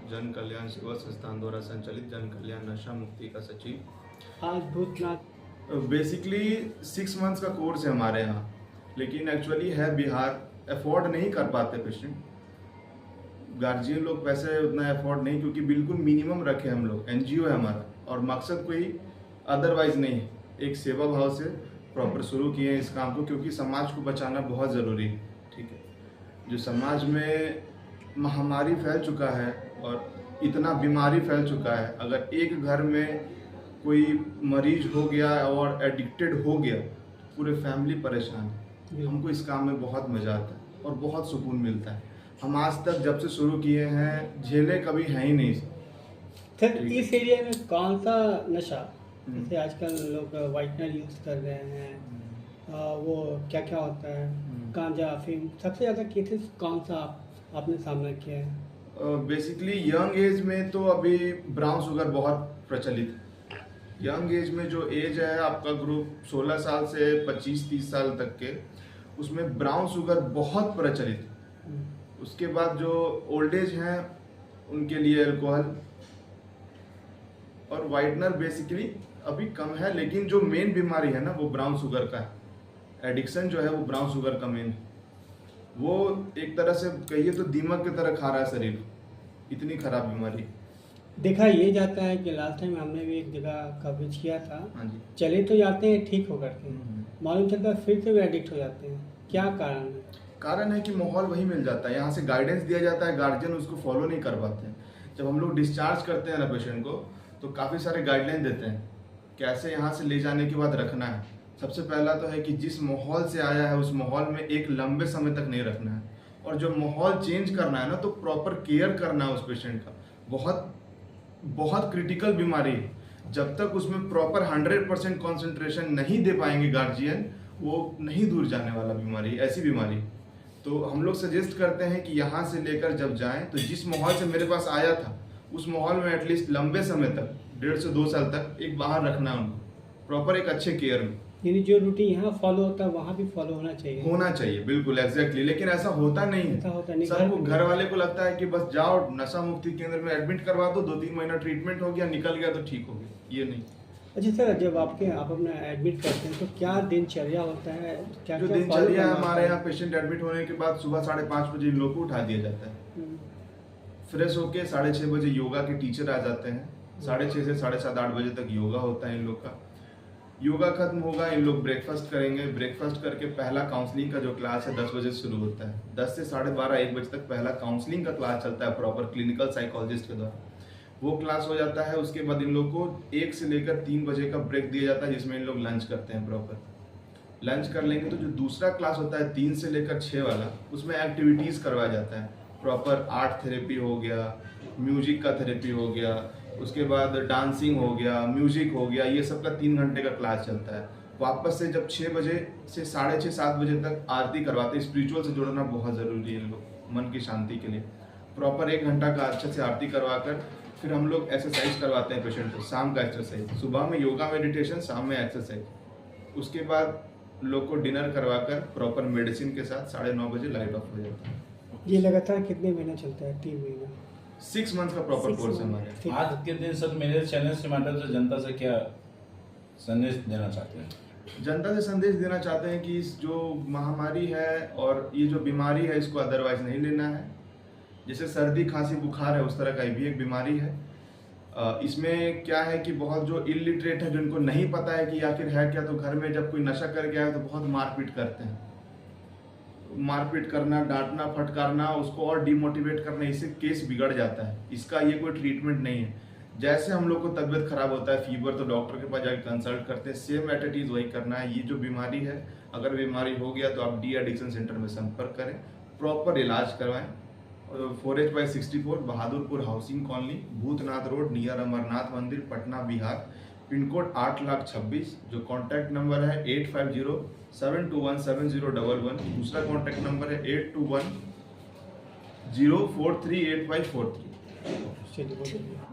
जन कल्याण सेवा संस्थान द्वारा संचालित जन कल्याण नशा मुक्ति का सचिव। आज भूतनाथ बेसिकली 6 मंथ्स का कोर्स है हमारे यहाँ, लेकिन एक्चुअली है बिहार, अफोर्ड नहीं कर पाते पेशेंट, गार्जियन लोग पैसे उतना अफोर्ड नहीं, क्योंकि बिल्कुल मिनिमम रखे हम लोग, एनजीओ है हमारा और मकसद कोई अदरवाइज नहीं है, एक सेवा भाव से प्रॉपर शुरू किए हैं इस काम को, क्योंकि समाज को बचाना बहुत ज़रूरी है। ठीक है, जो समाज में महामारी फैल चुका है और इतना बीमारी फैल चुका है, अगर एक घर में कोई मरीज हो गया और एडिक्टेड हो गया तो पूरे फैमिली परेशान है। हमको इस काम में बहुत मज़ा आता है और बहुत सुकून मिलता है। हम आज तक जब से शुरू किए हैं झेले कभी हैं ही नहीं। सर इस एरिया में कौन सा नशा, जैसे आजकल लोग वाइटनर यूज कर रहे हैं, वो क्या क्या होता है, गांजा अफीम, सबसे ज़्यादा केसेस कौन सा आपने सामना किया है? बेसिकली यंग एज में तो अभी ब्राउन शुगर बहुत प्रचलित है। यंग एज में जो एज है आपका ग्रुप 16 साल से 25-30 साल तक के, उसमें ब्राउन शुगर बहुत प्रचलित है। उसके बाद जो ओल्ड एज हैं उनके लिए अल्कोहल और वाइटनर बेसिकली अभी कम है, लेकिन जो मेन बीमारी है ना वो ब्राउन शुगर का है। एडिक्शन जो है वो ब्राउन शुगर का मेन है। वो एक तरह से कहिए तो दीमक की तरह खा रहा है शरीर, इतनी खराब बीमारी। देखा ये जाता है कि लास्ट टाइम हमने भी एक जगह कवरेज किया था। हाँ जी। चले तो जाते हैं ठीक होकर के, मालूम चलता है फिर से भी एडिक्ट हो जाते हैं। क्या कारण है? कारण है कि माहौल वही मिल जाता है, यहाँ से गाइडेंस दिया जाता है, गार्जियन उसको फॉलो नहीं कर पाते हैं। जब हम लोग डिस्चार्ज करते हैं ना पेशेंट को, तो काफ़ी सारे गाइडलाइन देते हैं कैसे यहाँ से ले जाने के बाद रखना है। सबसे पहला तो है कि जिस माहौल से आया है उस माहौल में एक लंबे समय तक नहीं रखना है, और जो माहौल चेंज करना है ना तो प्रॉपर केयर करना है उस पेशेंट का। बहुत बहुत क्रिटिकल बीमारी है, जब तक उसमें प्रॉपर 100% कॉन्सेंट्रेशन नहीं दे पाएंगे गार्जियन, वो नहीं दूर जाने वाला बीमारी, ऐसी बीमारी। तो हम लोग सजेस्ट करते हैं कि यहाँ से लेकर जब जाएं तो जिस माहौल से मेरे पास आया था उस माहौल में एटलीस्ट लंबे समय तक 1.5 से 2 साल तक एक बाहर रखना है उनको, प्रॉपर एक अच्छे केयर में। यानी जो रूटीन यहाँ फॉलो होता है वहाँ भी फॉलो होना चाहिए। बिल्कुल एग्जैक्टली, लेकिन ऐसा होता नहीं है। सबको घर वाले को लगता है कि बस जाओ नशा मुक्ति केंद्र में एडमिट करवा दो, 2-3 महीना ट्रीटमेंट हो गया, निकल गया तो ठीक हो गया, ये नहीं। अच्छा सर, जब आप अपना एडमिट करते हैं तो क्या दिनचर्या होता है? क्या जो दिनचर्या हमारे यहाँ पेशेंट एडमिट होने के बाद सुबह 5:30 बजे इन लोग को उठा दिया जाता है। फ्रेश होके 6:30 बजे योगा के टीचर आ जाते हैं। 6:30 से 7:30-8 बजे तक योगा होता है इन लोग का। योगा खत्म होगा, इन लोग ब्रेकफास्ट करेंगे। ब्रेकफास्ट करके पहला काउंसलिंग का जो क्लास है 10 बजे शुरू होता है। 10 से 12:30-1 बजे तक पहला काउंसलिंग का क्लास चलता है प्रॉपर क्लिनिकल साइकोलॉजिस्ट के द्वारा। वो क्लास हो जाता है। उसके बाद इन लोग को 1 से लेकर 3 बजे का ब्रेक दिया जाता है, जिसमें इन लोग लंच करते हैं। प्रॉपर लंच कर लेंगे तो जो दूसरा क्लास होता है 3 से लेकर 6 वाला, उसमें एक्टिविटीज़ करवाया जाता है। प्रॉपर आर्ट थेरेपी हो गया, म्यूजिक का थेरेपी हो गया, उसके बाद डांसिंग हो गया, म्यूजिक हो गया, ये सब का 3 घंटे का क्लास चलता है। वापस से जब 6 बजे से 6:30-7 बजे तक आरती करवाते हैं। स्पिरिचुअल से जुड़ना बहुत ज़रूरी है इन लोग, मन की शांति के लिए। प्रॉपर 1 घंटा का अच्छे से आरती करवा कर फिर हम लोग एक्सरसाइज करवाते हैं पेशेंट को। शाम का एक्सरसाइज, सुबह में योगा मेडिटेशन, शाम में एक्सरसाइज। उसके बाद लोग को डिनर करवा कर प्रॉपर मेडिसिन के साथ 9:30 बजे लाइट ऑफ हो जाता है। ये लगातार कितने महीना चलता है? 3 महीना, 6 मंथ्स का प्रॉपर कोर्स है हमारे। आज के दिन सर मेरे चैनल के माध्यम से जनता से क्या संदेश देना चाहते हैं? जनता से संदेश देना चाहते हैं कि इस जो महामारी है और ये जो बीमारी है इसको अदरवाइज नहीं लेना है। जैसे सर्दी खांसी बुखार है उस तरह का भी एक बीमारी है। इसमें क्या है कि बहुत जो इलिटरेट है, जिनको नहीं पता है कि आखिर है क्या, तो घर में जब कोई नशा करके आए तो बहुत मारपीट करते हैं। मारपीट करना, डांटना, फटकारना, उसको और डिमोटिवेट करना, इससे केस बिगड़ जाता है। इसका ये कोई ट्रीटमेंट नहीं है। जैसे हम लोग को तबीयत खराब होता है, फीवर, तो डॉक्टर के पास जाकर कंसल्ट करते हैं, सेम एटिट्यूड वही करना है। ये जो बीमारी है, अगर बीमारी हो गया तो आप डी एडिक्शन सेंटर में संपर्क करें, प्रॉपर इलाज करवाएं। 4H/64 Bahadurpur housing colony, Bhootnath road, near Amarnath Mandir, Patna, Bihar. Pin code 8,26,000। जो कॉन्टैक्ट नंबर है 8507217011। दूसरा कॉन्टैक्ट नंबर है 8210438543। चलिए।